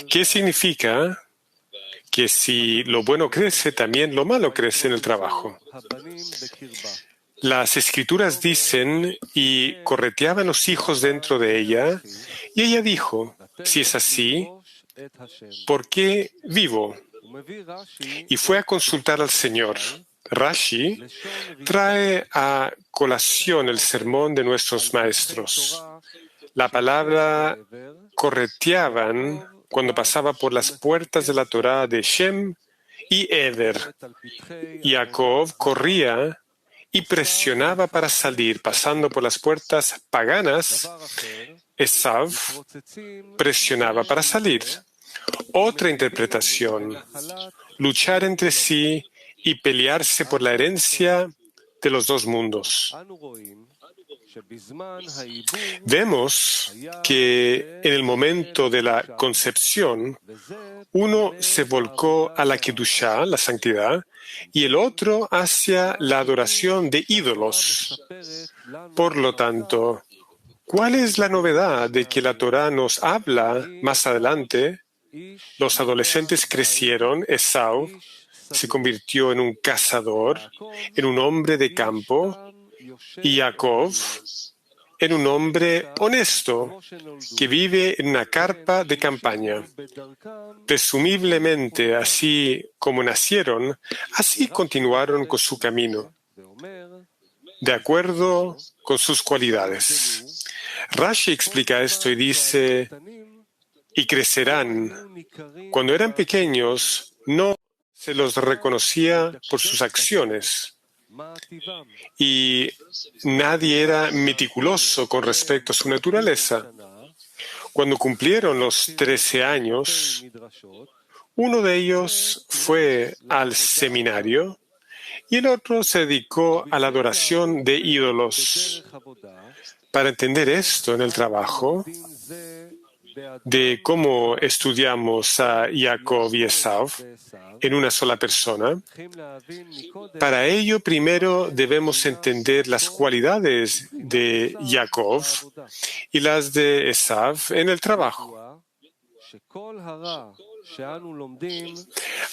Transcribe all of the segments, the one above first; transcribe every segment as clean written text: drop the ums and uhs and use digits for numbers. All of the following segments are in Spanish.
¿Qué significa? Que si lo bueno crece, también lo malo crece en el trabajo. Las escrituras dicen, y correteaban los hijos dentro de ella, y ella dijo, si es así, ¿por qué vivo? Y fue a consultar al Señor. Rashi trae a colación el sermón de nuestros maestros. La palabra correteaban cuando pasaba por las puertas de la Torá de Shem y Ever. Jacob corría y presionaba para salir, pasando por las puertas paganas. Esav presionaba para salir. Otra interpretación, luchar entre sí y pelearse por la herencia de los dos mundos. Vemos que en el momento de la concepción, uno se volcó a la Kedushá, la santidad, y el otro hacia la adoración de ídolos. Por lo tanto, ¿cuál es la novedad de que la Torá nos habla más adelante? Los adolescentes crecieron, Esau se convirtió en un cazador, en un hombre de campo, y Jacob en un hombre honesto que vive en una carpa de campaña. Presumiblemente, así como nacieron, así continuaron con su camino, de acuerdo con sus cualidades. Rashi explica esto y dice, y crecerán. Cuando eran pequeños, no se los reconocía por sus acciones. Y nadie era meticuloso con respecto a su naturaleza. Cuando cumplieron los 13 años, uno de ellos fue al seminario y el otro se dedicó a la adoración de ídolos. Para entender esto en el trabajo, de cómo estudiamos a Jacob y Esav en una sola persona, para ello primero debemos entender las cualidades de Jacob y las de Esav en el trabajo.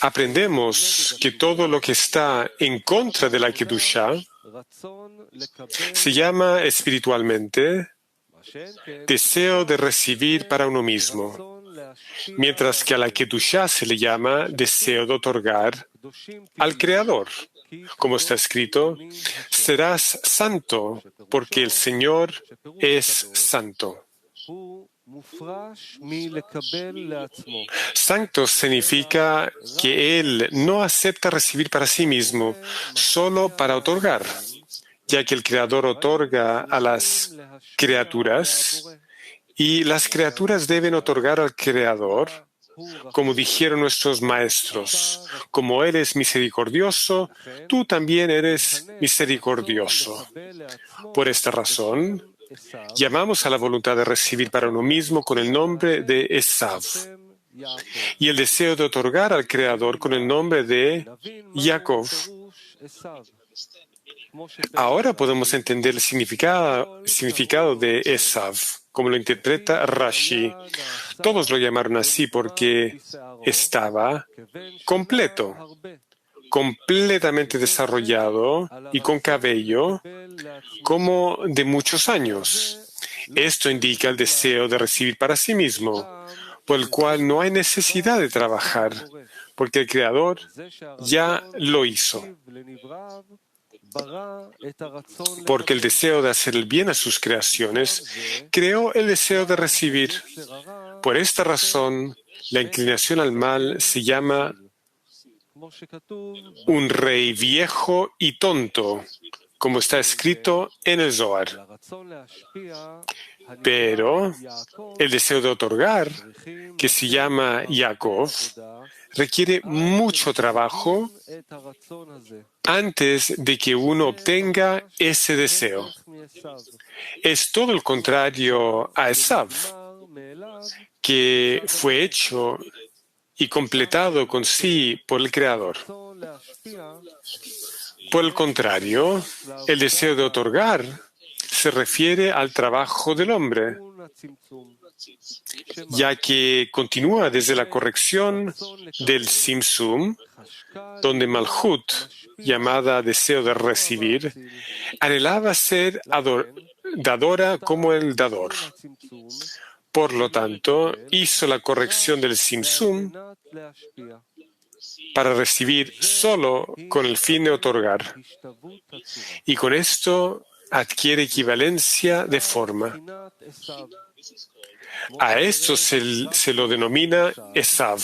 Aprendemos que todo lo que está en contra de la Kedushá se llama espiritualmente deseo de recibir para uno mismo, mientras que a la Kedushá se le llama deseo de otorgar al Creador. Como está escrito, serás santo porque el Señor es santo. Santo significa que Él no acepta recibir para sí mismo, solo para otorgar, ya que el Creador otorga a las criaturas y las criaturas deben otorgar al Creador, como dijeron nuestros maestros. Como Él es misericordioso, tú también eres misericordioso. Por esta razón, llamamos a la voluntad de recibir para uno mismo con el nombre de Esav y el deseo de otorgar al Creador con el nombre de Jacob. Ahora podemos entender el significado de Esav, como lo interpreta Rashi. Todos lo llamaron así porque estaba completo, completamente desarrollado y con cabello como de muchos años. Esto indica el deseo de recibir para sí mismo, por el cual no hay necesidad de trabajar, porque el Creador ya lo hizo. Porque el deseo de hacer el bien a sus creaciones creó el deseo de recibir. Por esta razón, la inclinación al mal se llama un rey viejo y tonto, como está escrito en el Zohar. Pero el deseo de otorgar, que se llama Jacob, requiere mucho trabajo antes de que uno obtenga ese deseo. Es todo el contrario a Esav, que fue hecho y completado con sí por el Creador. Por el contrario, el deseo de otorgar se refiere al trabajo del hombre. ya que continúa desde la corrección del Simsum, donde Malhut, llamada deseo de recibir, anhelaba ser dadora como el dador. Por lo tanto, hizo la corrección del Simsum para recibir solo con el fin de otorgar. Y con esto adquiere equivalencia de forma. A esto se lo denomina Esav.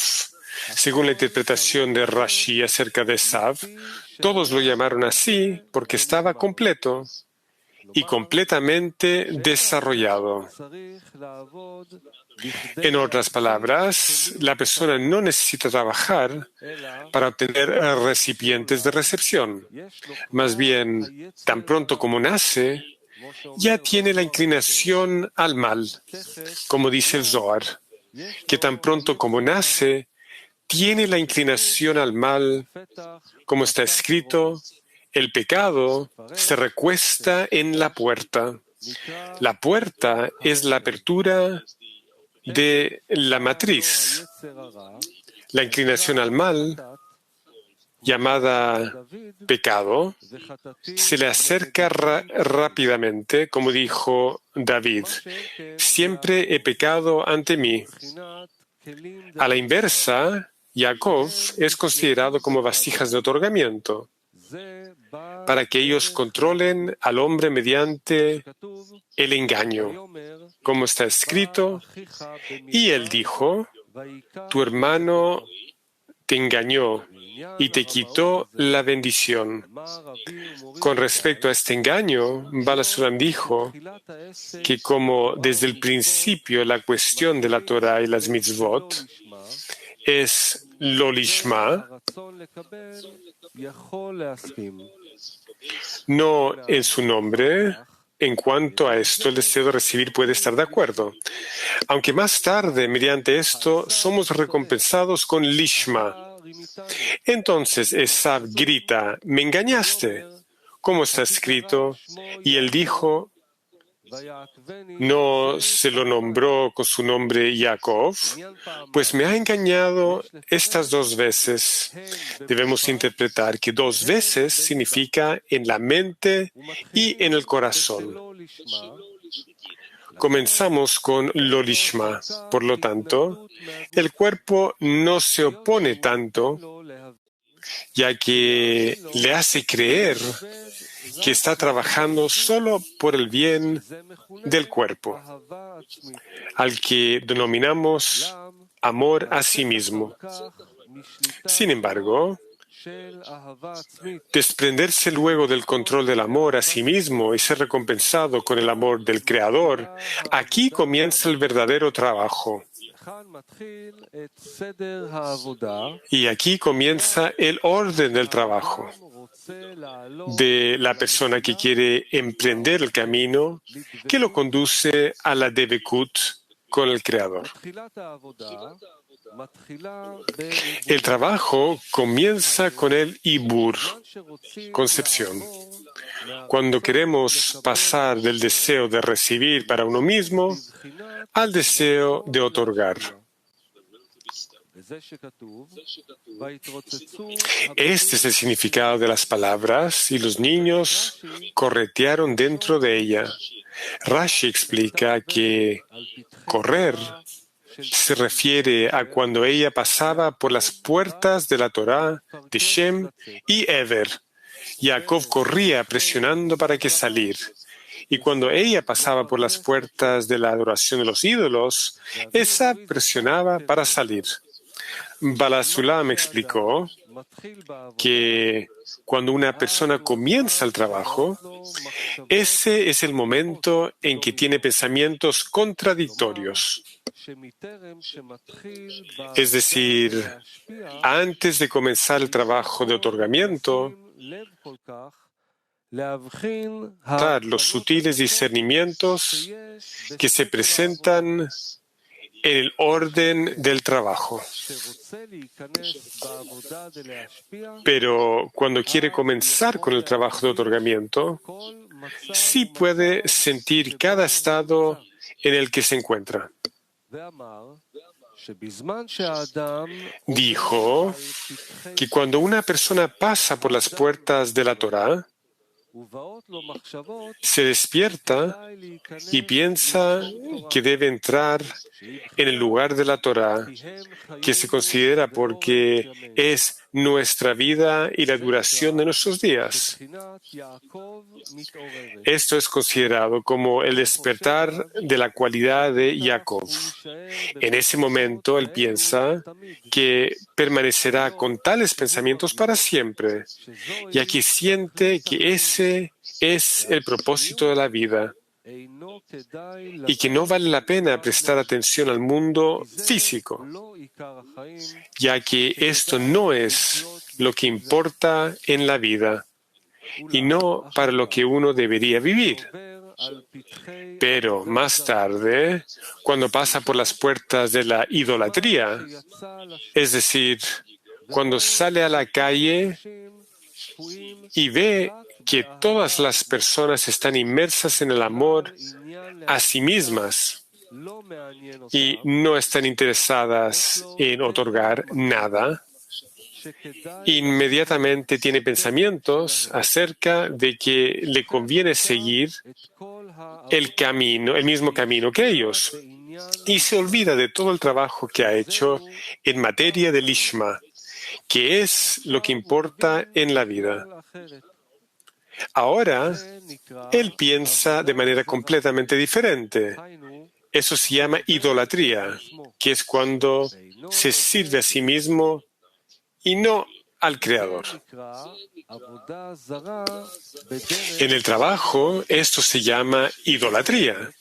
Según la interpretación de Rashi acerca de Esav, todos lo llamaron así porque estaba completo y completamente desarrollado. En otras palabras, la persona no necesita trabajar para obtener recipientes de recepción. Más bien, tan pronto como nace, ya tiene la inclinación al mal, como dice el Zohar, que tan pronto como nace, tiene la inclinación al mal, como está escrito, el pecado se recuesta en la puerta. La puerta es la apertura de la matriz. La inclinación al mal, llamada pecado, se le acerca rápidamente, como dijo David, siempre he pecado ante mí. A la inversa, Jacob es considerado como vasijas de otorgamiento, para que ellos controlen al hombre mediante el engaño, como está escrito, y él dijo, tu hermano te engañó y te quitó la bendición. Con respecto a este engaño, Balasuram dijo que como desde el principio la cuestión de la Torah y las mitzvot es lo lishma, no en su nombre, en cuanto a esto el deseo de recibir puede estar de acuerdo. Aunque más tarde, mediante esto, somos recompensados con lishma. Entonces Esav grita, me engañaste, como está escrito, y él dijo, no se lo nombró con su nombre Jacob, pues me ha engañado estas 2 veces. Debemos interpretar que 2 veces significa en la mente y en el corazón. Comenzamos con lo lishma. Por lo tanto, el cuerpo no se opone tanto, ya que le hace creer que está trabajando solo por el bien del cuerpo, al que denominamos amor a sí mismo. Sin embargo, desprenderse luego del control del amor a sí mismo y ser recompensado con el amor del Creador, aquí comienza el verdadero trabajo. Y aquí comienza el orden del trabajo de la persona que quiere emprender el camino que lo conduce a la Devekut con el Creador. El trabajo comienza con el Ibur, concepción. Cuando queremos pasar del deseo de recibir para uno mismo al deseo de otorgar. Este es el significado de las palabras y los niños corretearon dentro de ella. Rashi explica que correr se refiere a cuando ella pasaba por las puertas de la Torá, de Shem y Ever. Jacob corría presionando para que salir. Y cuando ella pasaba por las puertas de la adoración de los ídolos, esa presionaba para salir. Balasulam explicó que cuando una persona comienza el trabajo, ese es el momento en que tiene pensamientos contradictorios. Es decir, antes de comenzar el trabajo de otorgamiento, los sutiles discernimientos que se presentan en el orden del trabajo. Pero cuando quiere comenzar con el trabajo de otorgamiento, sí puede sentir cada estado en el que se encuentra. Dijo que cuando una persona pasa por las puertas de la Torá, se despierta y piensa que debe entrar en el lugar de la Torá, que se considera porque es nuestra vida y la duración de nuestros días. Esto es considerado como el despertar de la cualidad de Jacob. En ese momento él piensa que permanecerá con tales pensamientos para siempre, ya que siente que ese es el propósito de la vida y que no vale la pena prestar atención al mundo físico, ya que esto no es lo que importa en la vida y no para lo que uno debería vivir. Pero más tarde, cuando pasa por las puertas de la idolatría, es decir, cuando sale a la calle y ve que todas las personas están inmersas en el amor a sí mismas y no están interesadas en otorgar nada, inmediatamente tiene pensamientos acerca de que le conviene seguir el mismo camino que ellos, y se olvida de todo el trabajo que ha hecho en materia de Lishma, que es lo que importa en la vida. Ahora, él piensa de manera completamente diferente. Eso se llama idolatría, que es cuando se sirve a sí mismo y no al Creador. En el trabajo, esto se llama idolatría,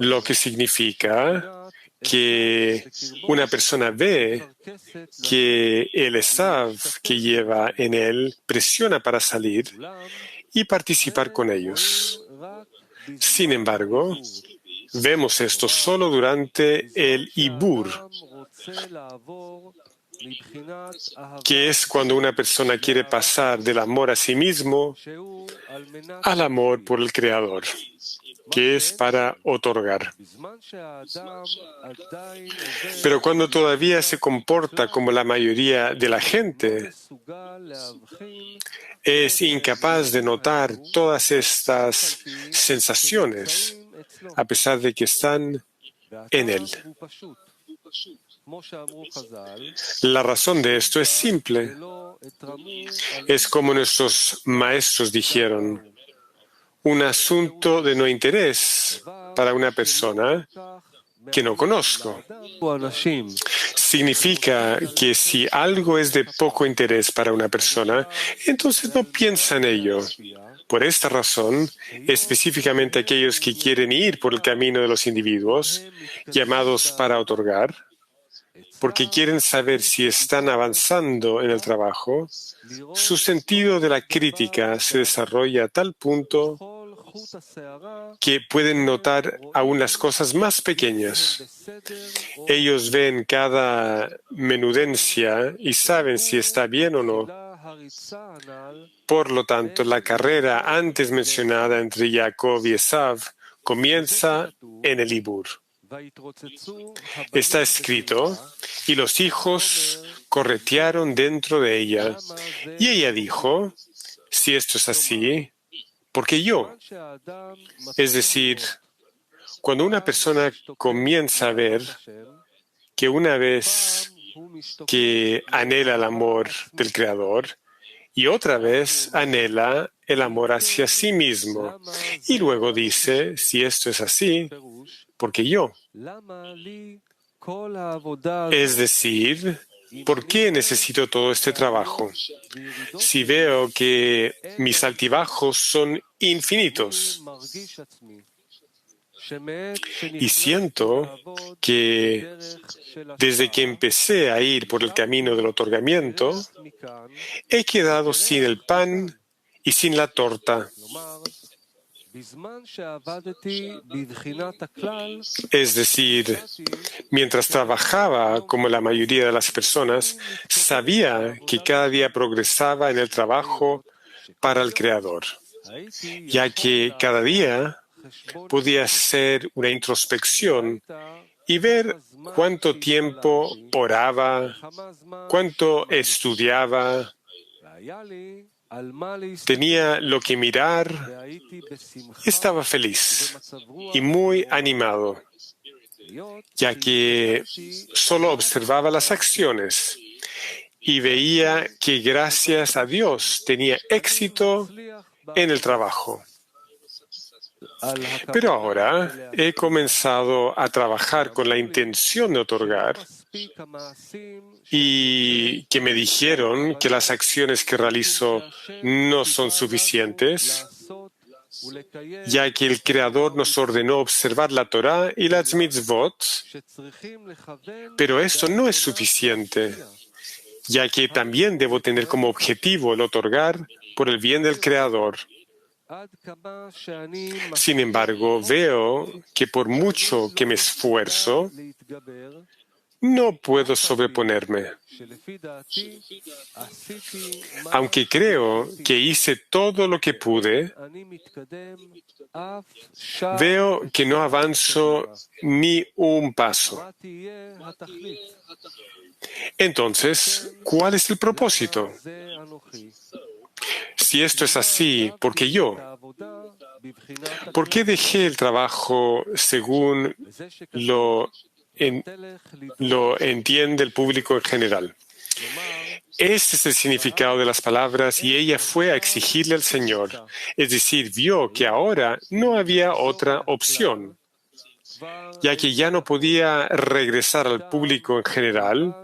lo que significa que una persona ve que el esav que lleva en él presiona para salir y participar con ellos. Sin embargo, vemos esto solo durante el ibur, que es cuando una persona quiere pasar del amor a sí mismo al amor por el Creador, que es para otorgar. Pero cuando todavía se comporta como la mayoría de la gente, es incapaz de notar todas estas sensaciones, a pesar de que están en él. La razón de esto es simple. Es como nuestros maestros dijeron, un asunto de no interés para una persona que no conozco. Significa que si algo es de poco interés para una persona, entonces no piensa en ello. Por esta razón, específicamente aquellos que quieren ir por el camino de los individuos, llamados para otorgar, porque quieren saber si están avanzando en el trabajo, su sentido de la crítica se desarrolla a tal punto que pueden notar aún las cosas más pequeñas. Ellos ven cada menudencia y saben si está bien o no. Por lo tanto, la carrera antes mencionada entre Jacob y Esav comienza en el Ibur. Está escrito, y los hijos corretearon dentro de ella. Y ella dijo, si esto es así, ¿por qué yo? Es decir, cuando una persona comienza a ver que una vez que anhela el amor del Creador y otra vez anhela el amor hacia sí mismo, y luego dice, si esto es así, ¿por qué yo? Es decir, ¿por qué necesito todo este trabajo? Si veo que mis altibajos son infinitos y siento que desde que empecé a ir por el camino del otorgamiento, he quedado sin el pan y sin la torta. Es decir, mientras trabajaba como la mayoría de las personas, sabía que cada día progresaba en el trabajo para el Creador, ya que cada día podía hacer una introspección y ver cuánto tiempo oraba, cuánto estudiaba, tenía lo que mirar, estaba feliz y muy animado, ya que solo observaba las acciones y veía que gracias a Dios tenía éxito en el trabajo. Pero ahora he comenzado a trabajar con la intención de otorgar y que me dijeron que las acciones que realizo no son suficientes, ya que el Creador nos ordenó observar la Torá y las mitzvot, pero esto no es suficiente, ya que también debo tener como objetivo el otorgar por el bien del Creador. Sin embargo, veo que por mucho que me esfuerzo, no puedo sobreponerme. Aunque creo que hice todo lo que pude, veo que no avanzo ni un paso. Entonces, ¿cuál es el propósito? Si esto es así, ¿por qué yo? ¿Por qué dejé el trabajo según lo entiende el público en general? Este es el significado de las palabras y ella fue a exigirle al Señor. Es decir, vio que ahora no había otra opción, ya que ya no podía regresar al público en general,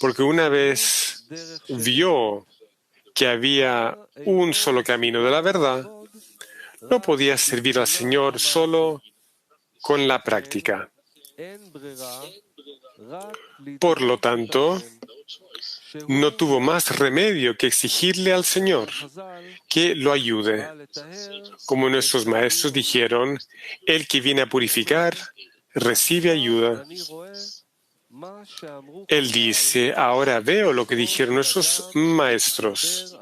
porque una vez vio que había un solo camino de la verdad, no podía servir al Señor solo con la práctica. Por lo tanto, no tuvo más remedio que exigirle al Señor que lo ayude. Como nuestros maestros dijeron, el que viene a purificar, recibe ayuda. Él dice, ahora veo lo que dijeron nuestros maestros.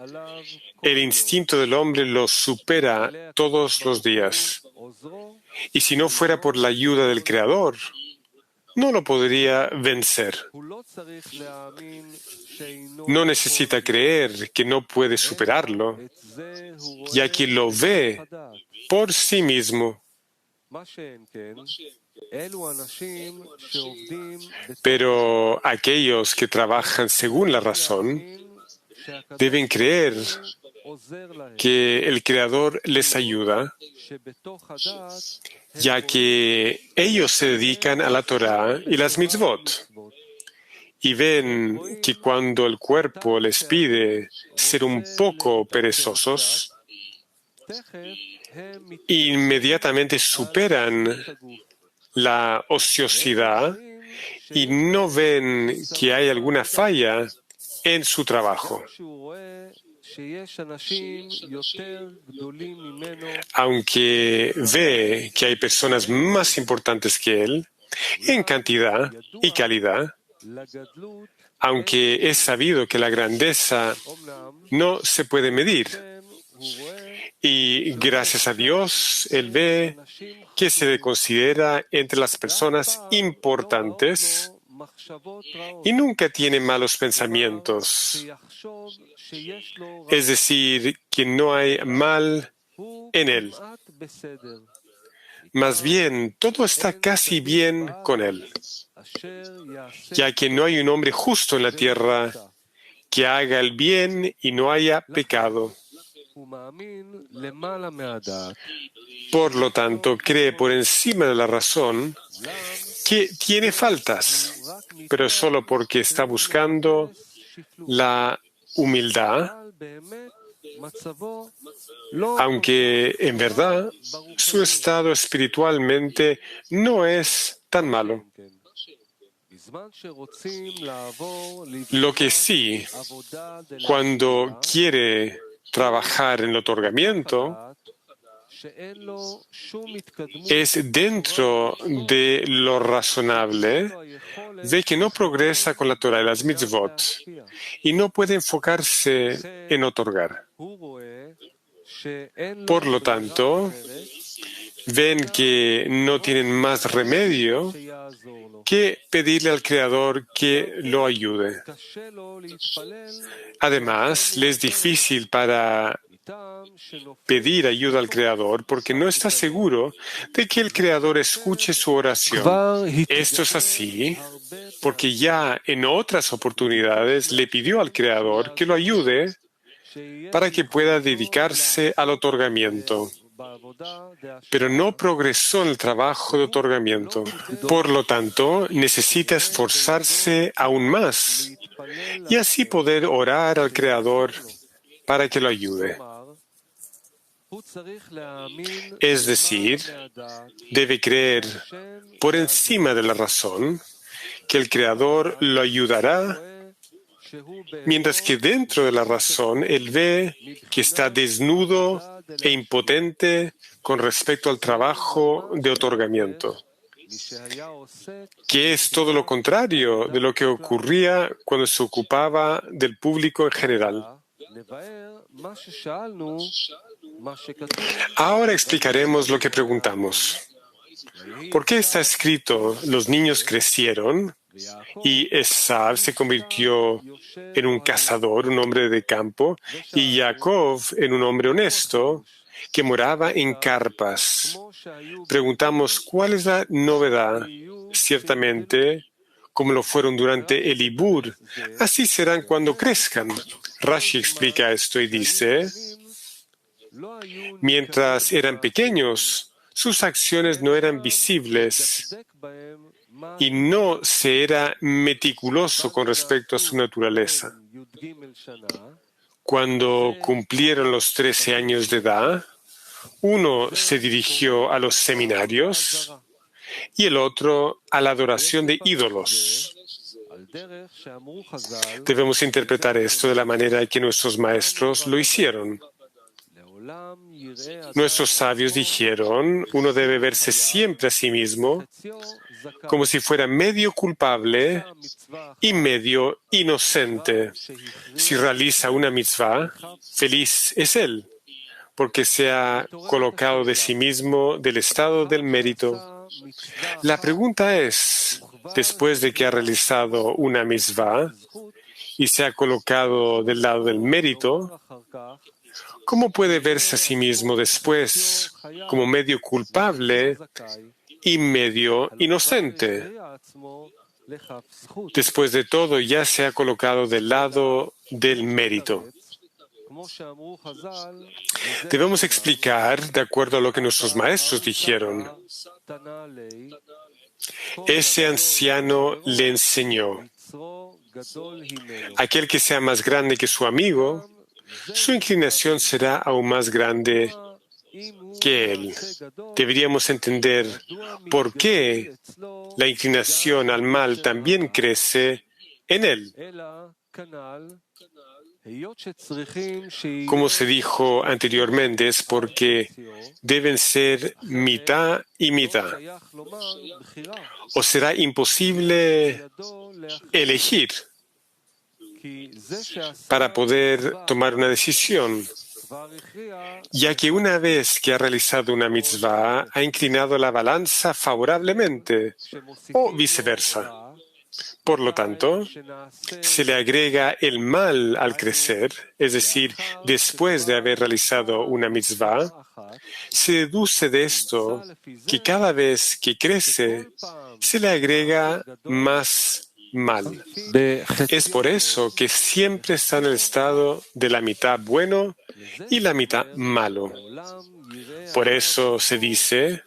El instinto del hombre lo supera todos los días. Y si no fuera por la ayuda del Creador, no lo podría vencer. No necesita creer que no puede superarlo, ya que lo ve por sí mismo. Pero aquellos que trabajan según la razón deben creer que el Creador les ayuda, ya que ellos se dedican a la Torá y las mitzvot, y ven que cuando el cuerpo les pide ser un poco perezosos, inmediatamente superan la ociosidad y no ven que hay alguna falla en su trabajo. Aunque ve que hay personas más importantes que él en cantidad y calidad, aunque es sabido que la grandeza no se puede medir. Y gracias a Dios, él ve que se le considera entre las personas importantes y nunca tiene malos pensamientos. Es decir, que no hay mal en él. Más bien, todo está casi bien con él, ya que no hay un hombre justo en la tierra que haga el bien y no haya pecado. Por lo tanto, cree por encima de la razón que tiene faltas, pero solo porque está buscando la humildad, aunque en verdad su estado espiritualmente no es tan malo. Lo que sí, cuando quiere trabajar en el otorgamiento, es dentro de lo razonable, ve que no progresa con la Torah y las mitzvot y no puede enfocarse en otorgar. Por lo tanto, ven que no tienen más remedio que pedirle al Creador que lo ayude. Además, le es difícil para pedir ayuda al Creador porque no está seguro de que el Creador escuche su oración. Esto es así porque ya en otras oportunidades le pidió al Creador que lo ayude para que pueda dedicarse al otorgamiento, pero no progresó en el trabajo de otorgamiento. Por lo tanto, necesita esforzarse aún más y así poder orar al Creador para que lo ayude. Es decir, debe creer por encima de la razón que el Creador lo ayudará, mientras que dentro de la razón él ve que está desnudo e impotente con respecto al trabajo de otorgamiento, que es todo lo contrario de lo que ocurría cuando se ocupaba del público en general. Ahora explicaremos lo que preguntamos. ¿Por qué está escrito los niños crecieron y Esav se convirtió en un cazador, un hombre de campo, y Jacob en un hombre honesto que moraba en carpas? Preguntamos, ¿cuál es la novedad? Ciertamente, como lo fueron durante el Ibur, así serán cuando crezcan. Rashi explica esto y dice, mientras eran pequeños, sus acciones no eran visibles y no se era meticuloso con respecto a su naturaleza. Cuando cumplieron los 13 años de edad, uno se dirigió a los seminarios y el otro a la adoración de ídolos. Debemos interpretar esto de la manera que nuestros maestros lo hicieron. Nuestros sabios dijeron, uno debe verse siempre a sí mismo como si fuera medio culpable y medio inocente. Si realiza una mitzvah, feliz es él, porque se ha colocado de sí mismo del estado del mérito. La pregunta es, después de que ha realizado una mitzvah y se ha colocado del lado del mérito, ¿cómo puede verse a sí mismo después como medio culpable y medio inocente? Después de todo, ya se ha colocado del lado del mérito. Debemos explicar de acuerdo a lo que nuestros maestros dijeron. Ese anciano le enseñó. Aquel que sea más grande que su amigo, su inclinación será aún más grande que él. Deberíamos entender por qué la inclinación al mal también crece en él. Como se dijo anteriormente, es porque deben ser mitad y mitad. O será imposible elegir para poder tomar una decisión, ya que una vez que ha realizado una mitzvah, ha inclinado la balanza favorablemente, o viceversa. Por lo tanto, se le agrega el mal al crecer, es decir, después de haber realizado una mitzvah, se deduce de esto que cada vez que crece, se le agrega más mal. Es por eso que siempre está en el estado de la mitad bueno y la mitad malo. Por eso se dice,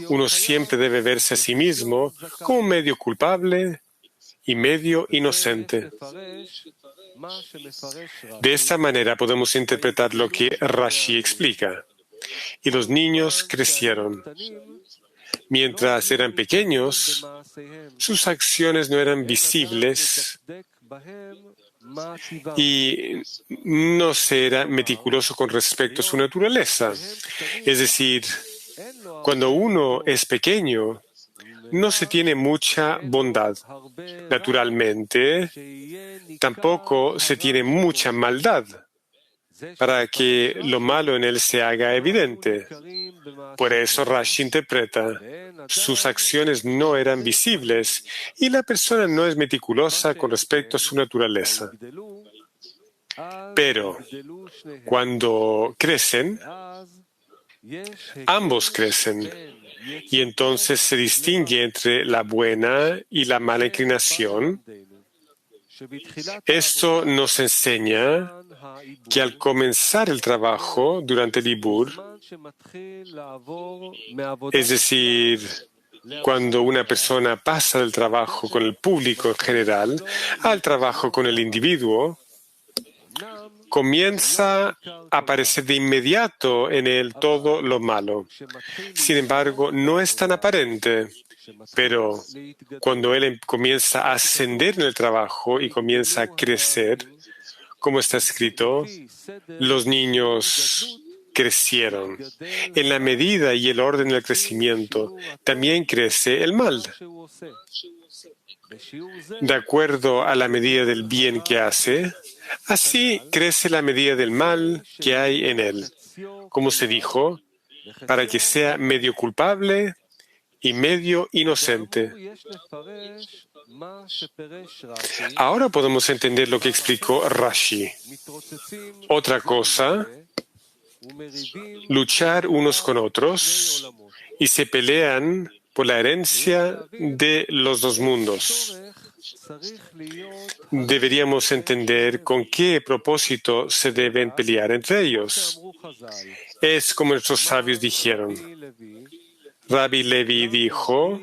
uno siempre debe verse a sí mismo como medio culpable y medio inocente. De esta manera podemos interpretar lo que Rashi explica. Y los niños crecieron. Mientras eran pequeños, sus acciones no eran visibles y no se era meticuloso con respecto a su naturaleza. Es decir, cuando uno es pequeño, no se tiene mucha bondad. Naturalmente, tampoco se tiene mucha maldad. para que lo malo en él se haga evidente. Por eso Rashi interpreta, sus acciones no eran visibles y la persona no es meticulosa con respecto a su naturaleza. Pero cuando crecen, ambos crecen y entonces se distingue entre la buena y la mala inclinación. Esto nos enseña que al comenzar el trabajo durante el Ibur, es decir, cuando una persona pasa del trabajo con el público en general al trabajo con el individuo, comienza a aparecer de inmediato en él todo lo malo. Sin embargo, no es tan aparente, pero cuando él comienza a ascender en el trabajo y comienza a crecer, como está escrito, los niños crecieron. En la medida y el orden del crecimiento, también crece el mal. De acuerdo a la medida del bien que hace, así crece la medida del mal que hay en él. Como se dijo, para que sea medio culpable y medio inocente. Ahora podemos entender lo que explicó Rashi. Otra cosa, luchar unos con otros y se pelean por la herencia de los dos mundos. Deberíamos entender con qué propósito se deben pelear entre ellos. Es como nuestros sabios dijeron. Rabbi Levi dijo,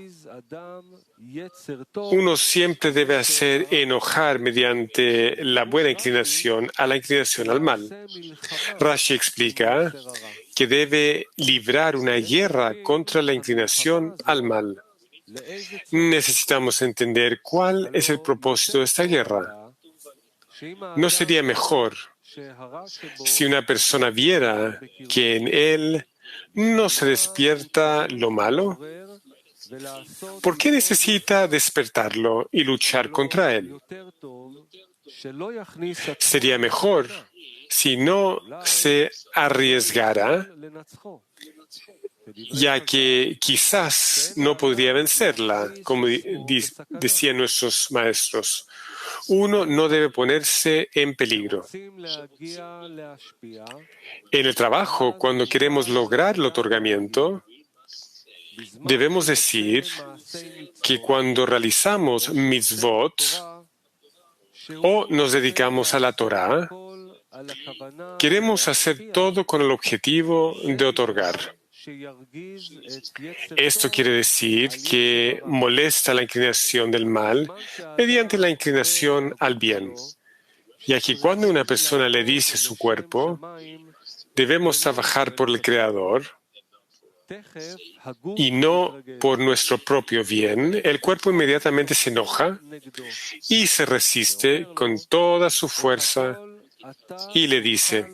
uno siempre debe hacer enojar mediante la buena inclinación a la inclinación al mal. Rashi explica que debe librar una guerra contra la inclinación al mal. Necesitamos entender cuál es el propósito de esta guerra. ¿No sería mejor si una persona viera que en él no se despierta lo malo? ¿Por qué necesita despertarlo y luchar contra él? Sería mejor si no se arriesgara, ya que quizás no podría vencerla, como decían nuestros maestros. Uno no debe ponerse en peligro. En el trabajo, cuando queremos lograr el otorgamiento, debemos decir que cuando realizamos mitzvot o nos dedicamos a la Torah, queremos hacer todo con el objetivo de otorgar. Esto quiere decir que molesta la inclinación del mal mediante la inclinación al bien, ya que cuando una persona le dice a su cuerpo, debemos trabajar por el Creador y no por nuestro propio bien, el cuerpo inmediatamente se enoja y se resiste con toda su fuerza y le dice,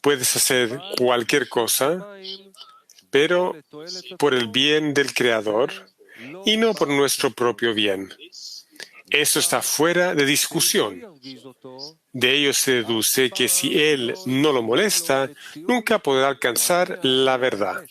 puedes hacer cualquier cosa, pero por el bien del Creador y no por nuestro propio bien. Esto está fuera de discusión. De ello se deduce que si él no lo molesta, nunca podrá alcanzar la verdad.